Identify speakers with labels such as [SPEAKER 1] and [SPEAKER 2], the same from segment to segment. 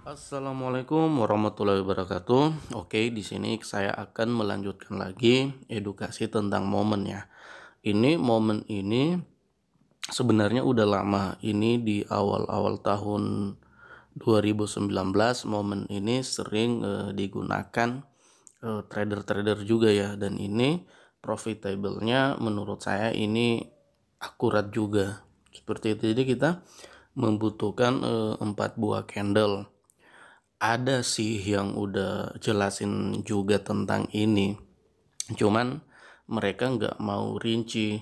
[SPEAKER 1] Assalamualaikum warahmatullahi wabarakatuh. Oke, di sini saya akan melanjutkan lagi edukasi tentang momen ya. Ini momen ini sebenarnya udah lama. Ini di awal-awal tahun 2019 momen ini sering digunakan trader-trader juga ya, dan ini profitable-nya menurut saya ini akurat juga. Seperti itu. Jadi kita membutuhkan 4 buah candle. Ada sih yang udah jelasin juga tentang ini, cuman mereka nggak mau rinci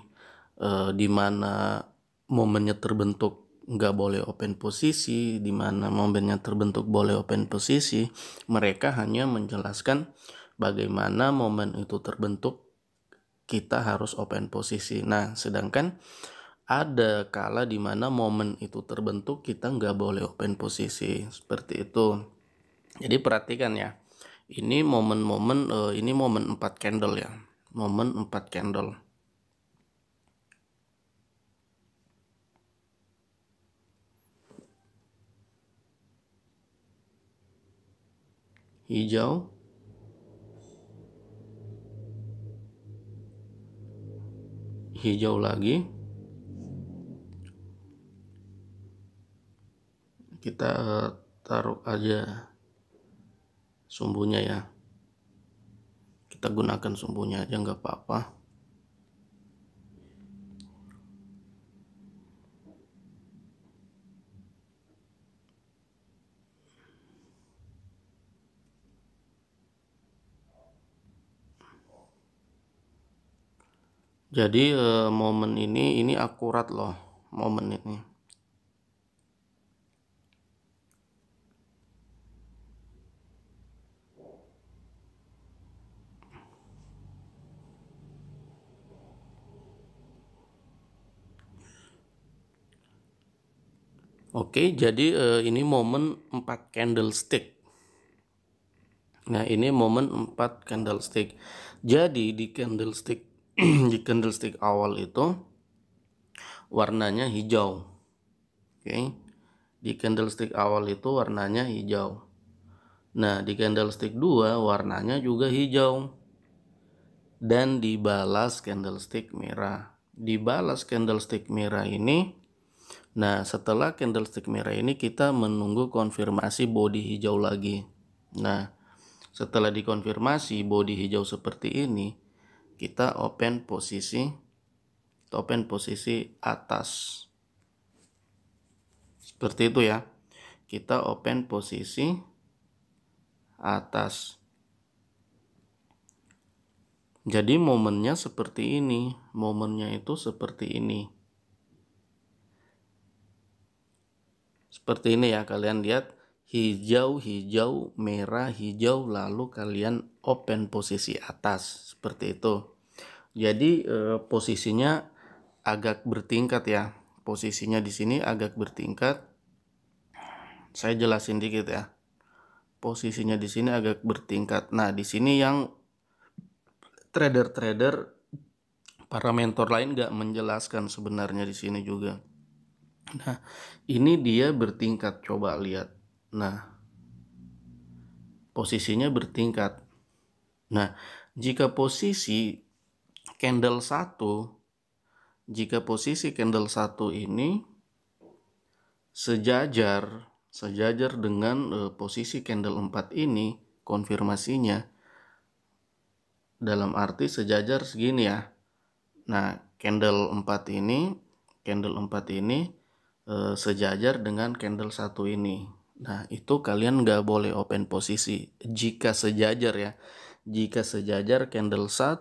[SPEAKER 1] di mana momennya terbentuk nggak boleh open posisi, di mana momennya terbentuk boleh open posisi. Mereka hanya menjelaskan bagaimana momen itu terbentuk kita harus open posisi. Nah, sedangkan ada kala di mana momen itu terbentuk kita nggak boleh open posisi, seperti itu. Jadi perhatikan ya, ini momen-momen ini momen 4 candle ya, momen 4 candle. Hijau, hijau lagi, kita taruh aja sumbunya ya, kita gunakan sumbunya aja nggak apa-apa. Jadi momen ini akurat loh, momen ini. Oke, jadi ini momen 4 candlestick. Nah, ini momen 4 candlestick. Jadi di candlestick di candlestick awal itu warnanya hijau. Oke. Di candlestick awal itu warnanya hijau. Nah, di candlestick 2 warnanya juga hijau. Dan dibalas candlestick merah. Dibalas candlestick merah ini. Nah, setelah candlestick merah ini kita menunggu konfirmasi body hijau lagi. Nah, setelah dikonfirmasi body hijau seperti ini, kita open posisi atas. Seperti itu ya. Kita open posisi atas. Jadi momennya seperti ini. Momennya itu seperti ini. Seperti ini ya, kalian lihat hijau, hijau, merah, hijau, lalu kalian open posisi atas. Seperti itu. Jadi posisinya agak bertingkat ya. Posisinya di sini agak bertingkat. Saya jelasin dikit ya. Posisinya di sini agak bertingkat. Nah, di sini yang trader-trader para mentor lain nggak menjelaskan sebenarnya di sini juga. Nah, ini dia bertingkat, coba lihat. Nah, posisinya bertingkat. Nah, jika posisi candle 1, jika posisi candle 1 ini sejajar dengan posisi candle 4 ini, konfirmasinya dalam arti sejajar segini ya. Nah, candle 4 ini sejajar dengan candle 1 ini. Nah, itu kalian nggak boleh open posisi jika sejajar ya. Jika sejajar candle 1,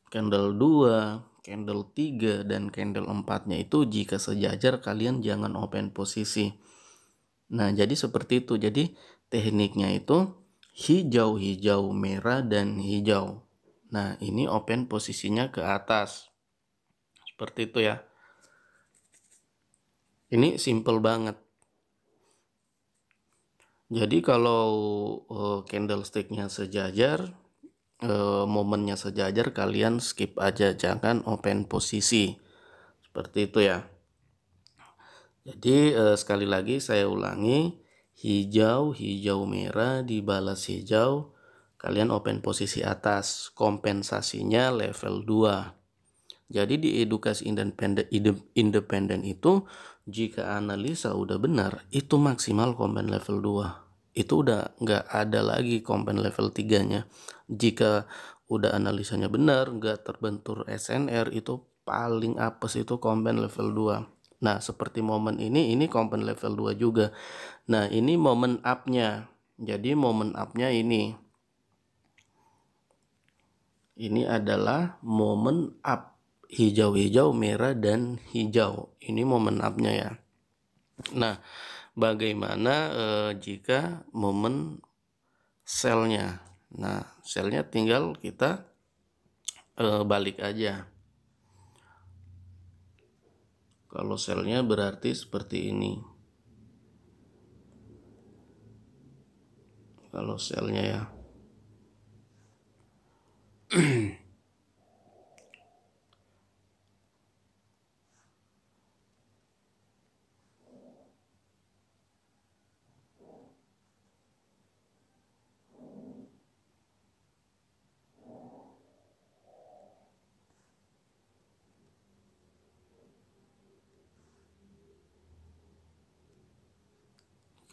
[SPEAKER 1] candle 2, candle 3, dan candle 4-nya itu jika sejajar kalian jangan open posisi. Nah, jadi seperti itu. Jadi tekniknya itu hijau, hijau, merah, dan hijau. Nah, ini open posisinya ke atas. Seperti itu ya. Ini simple banget. Jadi kalau candlesticknya sejajar, momennya sejajar, kalian skip aja, jangan open posisi. Seperti itu ya. Jadi sekali lagi saya ulangi, hijau, hijau merah dibalas hijau, kalian open posisi atas, kompensasinya level 2. Jadi di edukasi independen itu jika analisa udah benar itu maksimal kompen level 2. Itu udah nggak ada lagi kompen level 3-nya. Jika udah analisanya benar, nggak terbentur SNR, itu paling apes itu kompen level 2. Nah, seperti momen ini kompen level 2 juga. Nah, ini momen up-nya. Jadi momen up-nya ini adalah momen up. Hijau-hijau, merah, dan hijau. Ini momen up-nya ya. Nah, bagaimana jika momen sell-nya? Nah, sell-nya tinggal kita balik aja. Kalau sell-nya berarti seperti ini. Kalau sell-nya ya.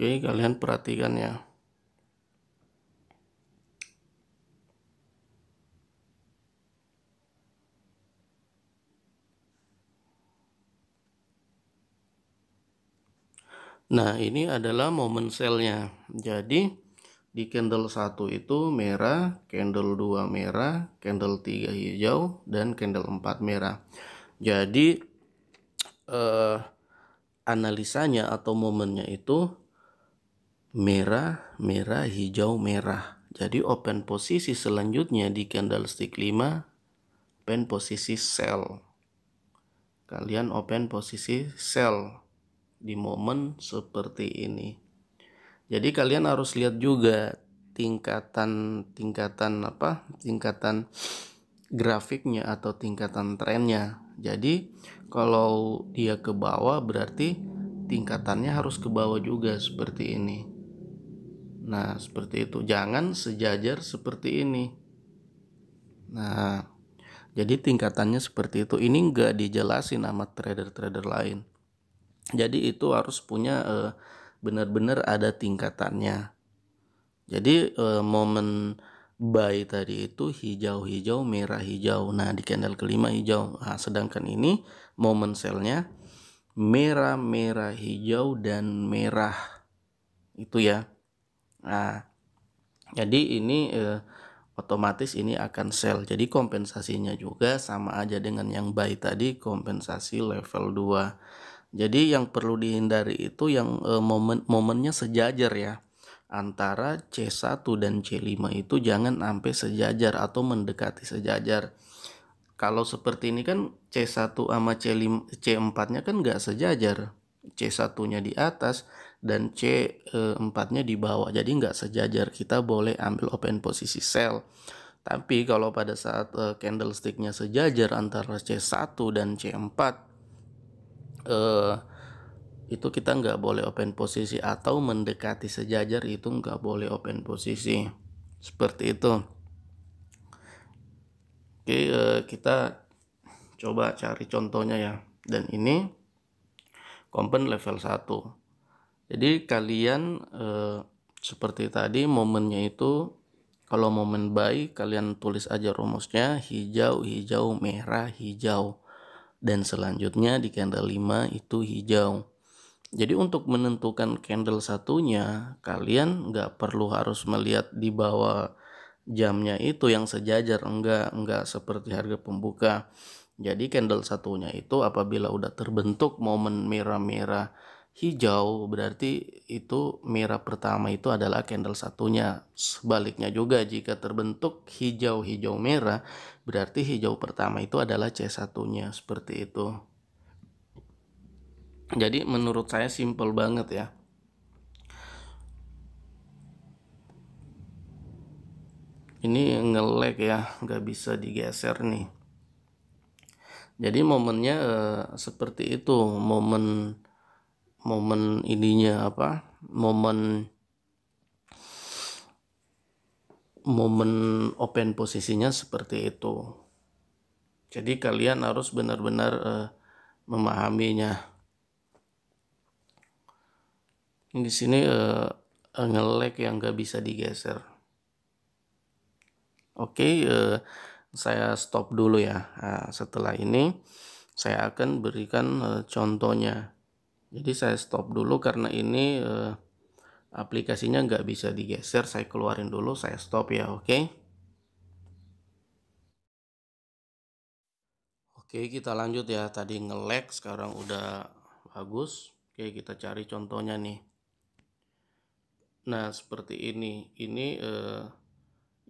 [SPEAKER 1] Oke, kalian perhatikan ya. Nah, ini adalah momen sell-nya. Jadi di candle 1 itu merah, candle 2 merah, candle 3 hijau, dan candle 4 merah. Jadi analisanya atau momennya itu merah, merah, hijau, merah. Jadi open posisi selanjutnya di candlestick 5, open posisi sell. Kalian open posisi sell di momen seperti ini. Jadi kalian harus lihat juga tingkatan grafiknya atau tingkatan trennya. Jadi kalau dia ke bawah berarti tingkatannya harus ke bawah juga seperti ini. Nah, seperti itu. Jangan sejajar seperti ini. Nah, jadi tingkatannya seperti itu. Ini nggak dijelasin sama trader-trader lain. Jadi itu harus punya benar-benar ada tingkatannya. Jadi momen buy tadi itu hijau-hijau, merah hijau. Nah, di candle kelima hijau. Nah, sedangkan ini momen sell-nya merah, merah, hijau, dan merah. Itu ya. Nah, jadi ini otomatis ini akan sell. Jadi kompensasinya juga sama aja dengan yang buy tadi, kompensasi level 2. Jadi yang perlu dihindari itu yang momennya sejajar ya. Antara C1 dan C5 itu jangan sampai sejajar atau mendekati sejajar. Kalau seperti ini kan C1 sama C4-nya kan nggak sejajar. C1-nya di atas dan C4-nya di bawah. Jadi nggak sejajar. Kita boleh ambil open posisi sell. Tapi kalau pada saat candlestick-nya sejajar antara C1 dan C4, itu kita nggak boleh open posisi, atau mendekati sejajar itu nggak boleh open posisi. Seperti itu. Oke, kita coba cari contohnya ya. Dan ini kompen level 1. Jadi kalian seperti tadi momennya itu, kalau momen buy kalian tulis aja rumusnya hijau, hijau, merah, hijau. Dan selanjutnya di candle 5 itu hijau. Jadi untuk menentukan candle satunya, kalian nggak perlu harus melihat di bawah jamnya itu yang sejajar, enggak seperti harga pembuka. Jadi candle satunya itu apabila udah terbentuk momen merah-merah hijau, berarti itu merah pertama itu adalah candle satunya. Sebaliknya juga jika terbentuk hijau-hijau merah, berarti hijau pertama itu adalah C1-nya, seperti itu. Jadi menurut saya simple banget ya. Ini nge-lag ya, nggak bisa digeser nih. Jadi momennya seperti itu, momen momen ininya momen open posisinya seperti itu. Jadi kalian harus benar-benar memahaminya. Di sini nge-lag yang nggak bisa digeser. Oke, saya stop dulu ya. Nah, setelah ini saya akan berikan contohnya. Jadi saya stop dulu karena ini aplikasinya nggak bisa digeser. Saya keluarin dulu, saya stop ya, oke. Oke, kita lanjut ya. Tadi nge-lag, sekarang udah bagus. Oke, kita cari contohnya nih. Nah, seperti ini. Ini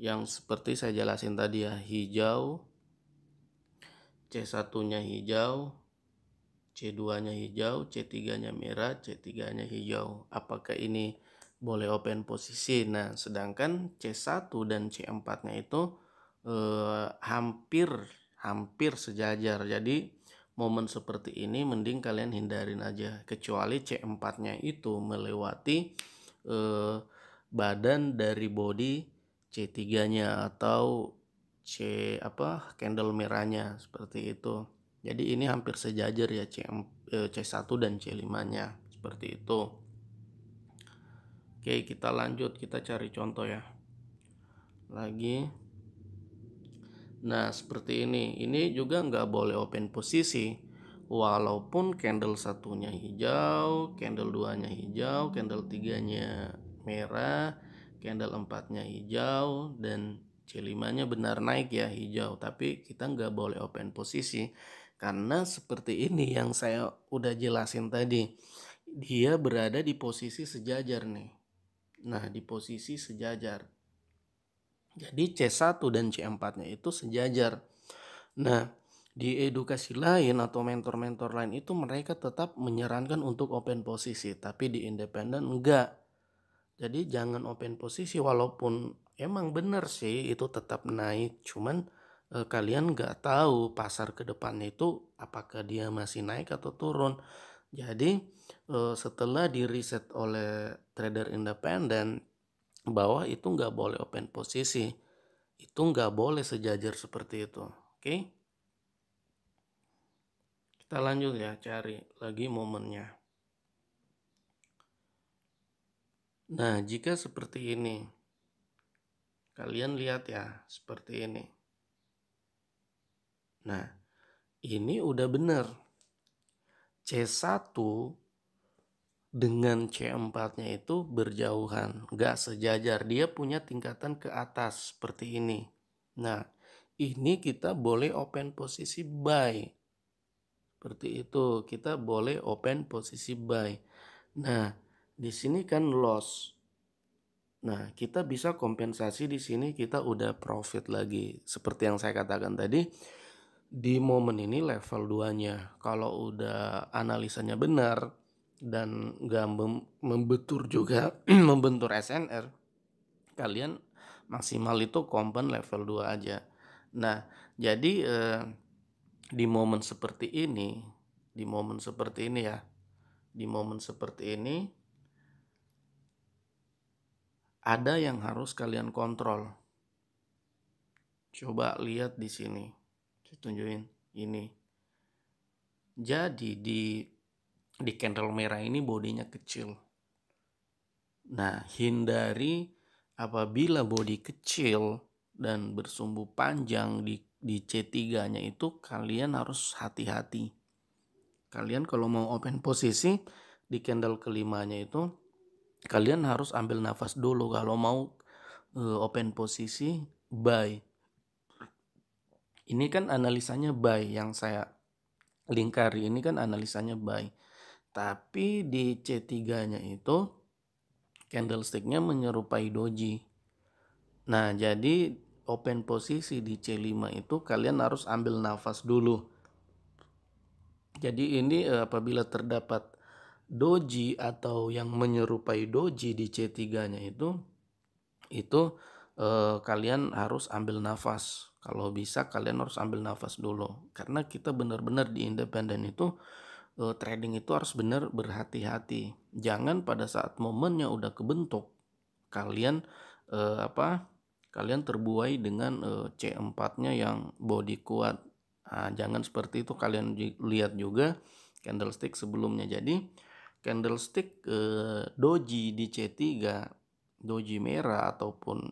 [SPEAKER 1] yang seperti saya jelasin tadi ya, hijau, C1-nya hijau, C2-nya hijau, C3-nya merah, C3-nya hijau. Apakah ini boleh open posisi? Nah, sedangkan C1 dan C4-nya itu hampir sejajar. Jadi momen seperti ini mending kalian hindarin aja, kecuali C4-nya itu melewati badan dari body C3-nya atau candle merahnya seperti itu. Jadi ini hampir sejajar ya C1 dan C5-nya seperti itu. Oke, kita lanjut, kita cari contoh ya. Lagi. Nah, seperti ini. Ini juga nggak boleh open posisi. Walaupun candle satunya hijau, candle 2-nya hijau, candle 3-nya merah, candle 4-nya hijau, dan C5-nya benar naik ya hijau. Tapi kita nggak boleh open posisi. Karena seperti ini yang saya udah jelasin tadi. Dia berada di posisi sejajar nih. Nah, di posisi sejajar. Jadi C1 dan C4-nya itu sejajar. Nah, di edukasi lain atau mentor-mentor lain itu mereka tetap menyarankan untuk open posisi, tapi di independen enggak. Jadi jangan open posisi, walaupun emang benar sih itu tetap naik, cuman kalian nggak tahu pasar ke depannya itu apakah dia masih naik atau turun. Jadi setelah di riset oleh trader independen bahwa itu nggak boleh open posisi, itu nggak boleh sejajar seperti itu. Oke, kita lanjut ya, cari lagi momennya. Nah, jika seperti ini, kalian lihat ya, seperti ini. Nah, ini udah bener. C1 dengan C4-nya itu berjauhan, nggak sejajar. Dia punya tingkatan ke atas seperti ini. Nah, ini kita boleh open posisi buy. Seperti itu, kita boleh open posisi buy. Nah, di sini kan loss. Nah, kita bisa kompensasi di sini, kita udah profit lagi. Seperti yang saya katakan tadi, di momen ini level 2-nya. Kalau udah analisanya benar dan nggak membentur juga, membentur SNR, kalian maksimal itu kompen level 2 aja. Nah, jadi di momen seperti ini, di momen seperti ini ya, di momen seperti ini ada yang harus kalian kontrol. Coba lihat di sini, saya tunjukin ini. Jadi di candle merah ini bodinya kecil. Nah, hindari apabila body kecil dan bersumbu panjang di C3-nya itu, kalian harus hati-hati. Kalian kalau mau open posisi di candle kelimanya itu, kalian harus ambil nafas dulu kalau mau open posisi buy. Ini kan analisanya buy, yang saya lingkari ini kan analisanya buy. Tapi di C3-nya itu candlestick-nya menyerupai doji. Nah, jadi open posisi di C5 itu kalian harus ambil nafas dulu. Jadi ini apabila terdapat doji atau yang menyerupai doji di C3-nya itu kalian harus ambil nafas. Kalau bisa kalian harus ambil nafas dulu. Karena kita benar-benar di independen itu trading itu harus benar berhati-hati. Jangan pada saat momennya udah kebentuk kalian kalian terbuai dengan C4-nya yang body kuat. Nah, jangan seperti itu. Kalian lihat juga candlestick sebelumnya. Jadi candlestick doji di C3, doji merah ataupun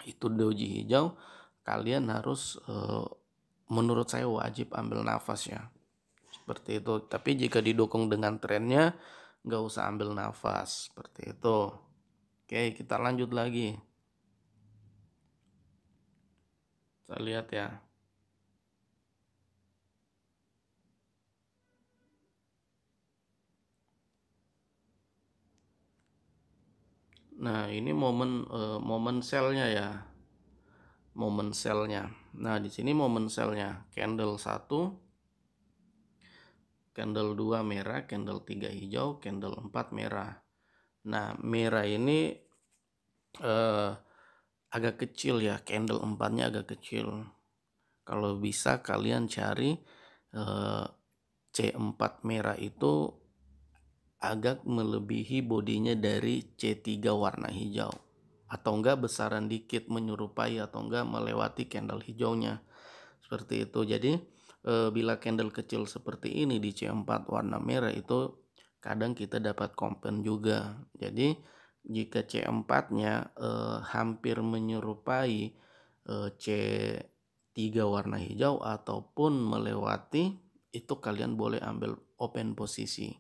[SPEAKER 1] itu doji hijau, kalian harus menurut saya wajib ambil nafas ya. Seperti itu. Tapi jika didukung dengan trennya, nggak usah ambil nafas. Seperti itu. Oke, kita lanjut lagi. Kita lihat ya. Nah, ini momen sellnya ya. Momen sellnya. Nah, di sini momen sellnya candle 1, candle 2 merah, candle 3 hijau, candle 4 merah. Nah, merah ini agak kecil ya, candle 4-nya agak kecil. Kalau bisa kalian cari C4 merah itu agak melebihi bodinya dari C3 warna hijau, atau enggak besaran dikit menyerupai atau enggak melewati candle hijaunya. Seperti itu. Jadi bila candle kecil seperti ini di C4 warna merah itu kadang kita dapat kompen juga. Jadi jika C4-nya hampir menyerupai C3 warna hijau ataupun melewati, itu kalian boleh ambil open posisi.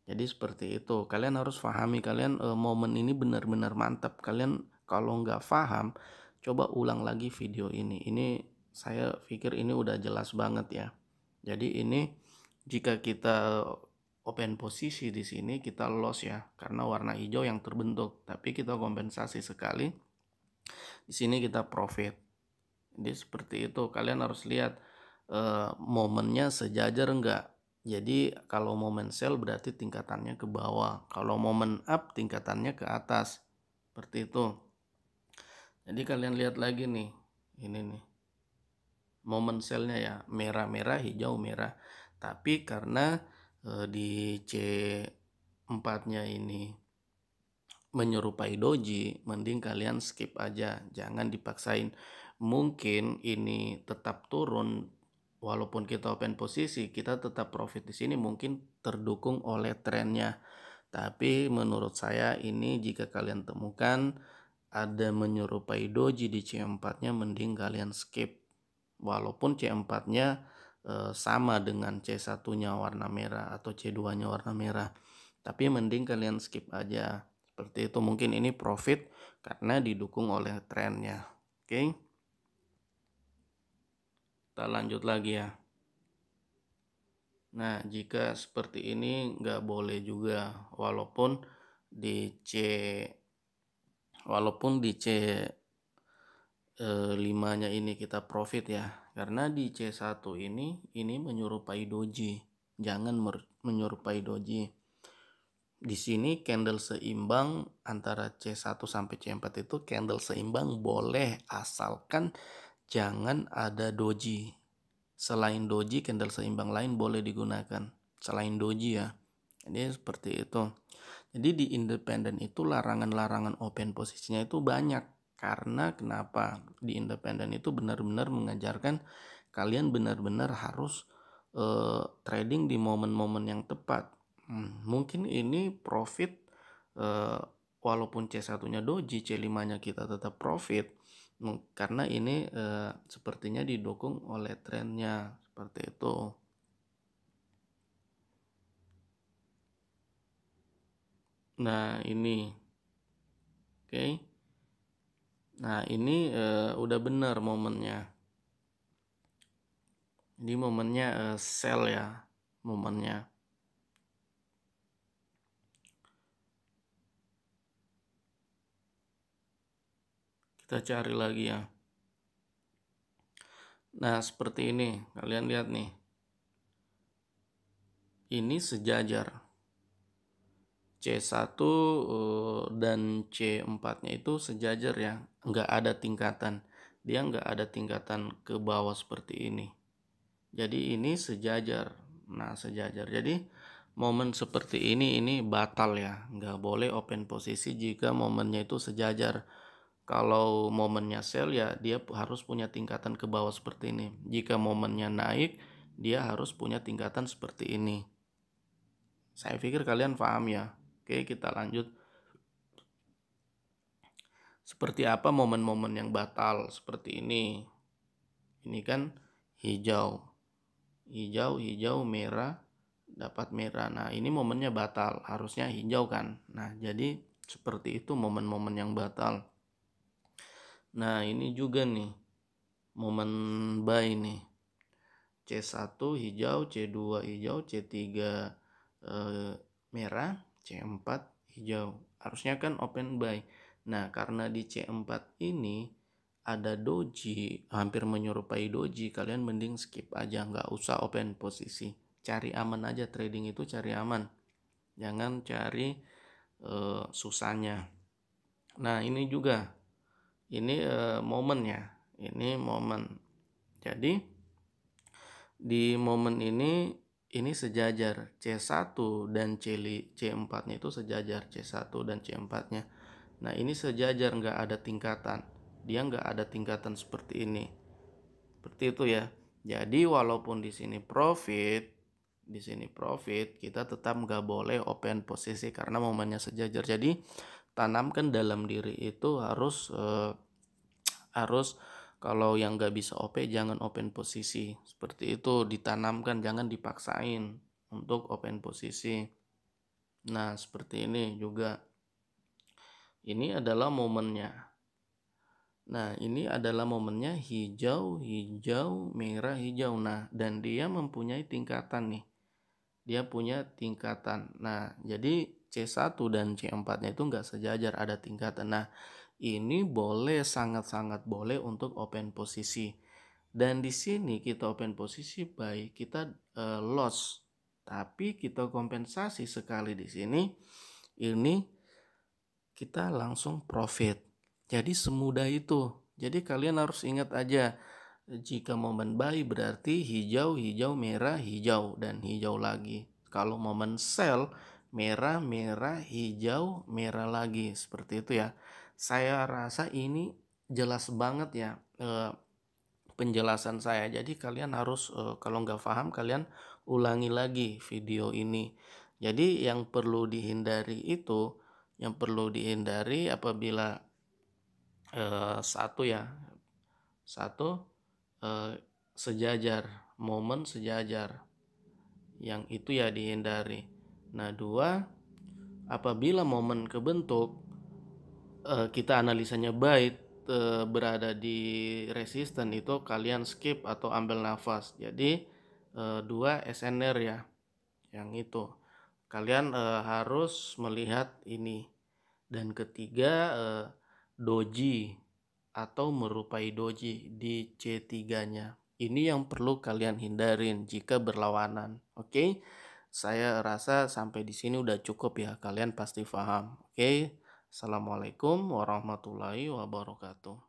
[SPEAKER 1] Jadi seperti itu. Kalian harus pahami, kalian momen ini benar-benar mantap. Kalian kalau nggak paham, coba ulang lagi video ini. Ini saya pikir ini udah jelas banget ya. Jadi ini jika kita open posisi di sini kita loss ya, karena warna hijau yang terbentuk. Tapi kita kompensasi sekali. Di sini kita profit. Jadi seperti itu. Kalian harus lihat momennya sejajar enggak. Jadi kalau momen sell berarti tingkatannya ke bawah. Kalau momen up tingkatannya ke atas. Seperti itu. Jadi kalian lihat lagi nih. Ini nih. Momen sellnya ya. Merah-merah, hijau, merah. Tapi karena di C4-nya ini menyerupai doji, mending kalian skip aja. Jangan dipaksain. Mungkin ini tetap turun. Walaupun kita open posisi, kita tetap profit di sini mungkin terdukung oleh trennya. Tapi menurut saya ini jika kalian temukan ada menyerupai doji di C4-nya, mending kalian skip. Walaupun C4-nya sama dengan C1-nya warna merah atau C2-nya warna merah. Tapi mending kalian skip aja. Seperti itu, mungkin ini profit karena didukung oleh trennya. Oke. Kita lanjut lagi ya. Nah, jika seperti ini nggak boleh juga, walaupun di C5-nya ini kita profit ya. Karena di C1 ini menyerupai doji. Jangan menyerupai doji. Di sini candle seimbang antara C1 sampai C4 itu candle seimbang boleh, asalkan jangan ada doji. Selain doji, candle seimbang lain boleh digunakan. Selain doji ya. Jadi seperti itu. Jadi di independen itu larangan-larangan open posisinya itu banyak. Karena kenapa? Di independen itu benar-benar mengajarkan kalian benar-benar harus trading di momen-momen yang tepat. Mungkin ini profit walaupun C1-nya doji, C5-nya kita tetap profit. Karena ini sepertinya didukung oleh trennya. Seperti itu. Nah ini. Oke. Nah ini udah benar momennya. Ini momennya sell ya. Momennya. Kita cari lagi ya. Nah seperti ini. Kalian lihat nih. Ini sejajar. C1 dan C4-nya itu sejajar ya. Nggak ada tingkatan. Dia nggak ada tingkatan ke bawah seperti ini. Jadi ini sejajar. Nah, sejajar. Jadi momen seperti ini batal ya, nggak boleh open posisi jika momennya itu sejajar. Kalau momennya sell ya dia harus punya tingkatan ke bawah seperti ini. Jika momennya naik, dia harus punya tingkatan seperti ini. Saya pikir kalian paham ya. Oke, kita lanjut. Seperti apa momen-momen yang batal seperti ini? Ini kan hijau. Hijau, merah, dapat merah. Nah, ini momennya batal. Harusnya hijau kan. Nah, jadi seperti itu momen-momen yang batal. Nah, ini juga nih momen buy nih. C1 hijau, C2 hijau, C3 merah, C4 hijau. Harusnya kan open buy. Nah, karena di C4 ini ada doji, hampir menyerupai doji, kalian mending skip aja, nggak usah open posisi. Cari aman aja, trading itu cari aman. Jangan cari susahnya. Nah, ini juga. Ini momen ya. Ini momen. Jadi di momen ini sejajar C1 dan C4-nya itu sejajar C1 dan C4-nya. Nah, ini sejajar, nggak ada tingkatan. Dia nggak ada tingkatan seperti ini. Seperti itu ya. Jadi walaupun di sini profit, kita tetap nggak boleh open posisi karena momennya sejajar. Jadi tanamkan dalam diri itu harus kalau yang nggak bisa OP jangan open posisi. Seperti itu ditanamkan, jangan dipaksain untuk open posisi. Nah, seperti ini juga. Ini adalah momennya. Nah, ini adalah momennya hijau, hijau, merah, hijau. Nah, dan dia mempunyai tingkatan nih. Dia punya tingkatan. Nah, jadi C1 dan C4-nya itu nggak sejajar, ada tingkatan. Nah, ini boleh, sangat-sangat boleh untuk open posisi. Dan di sini kita open posisi buy, kita loss. Tapi kita kompensasi sekali di sini, ini kita langsung profit. Jadi semudah itu. Jadi kalian harus ingat aja, jika momen buy berarti hijau, hijau, merah, hijau, dan hijau lagi. Kalau momen sell, merah, merah, hijau, merah lagi. Seperti itu ya. Saya rasa ini jelas banget ya penjelasan saya. Jadi kalian harus kalau nggak paham kalian ulangi lagi video ini. Jadi yang perlu dihindari apabila satu sejajar, momen sejajar, yang itu ya dihindari. Nah, dua, apabila momen kebentuk kita analisanya baik berada di resisten, itu kalian skip atau ambil nafas. Jadi dua SNR ya, yang itu kalian harus melihat ini. Dan ketiga doji atau merupai doji di C3-nya. Ini yang perlu kalian hindarin jika berlawanan. Oke? Saya rasa sampai di sini udah cukup ya. Kalian pasti paham. Oke? Assalamualaikum warahmatullahi wabarakatuh.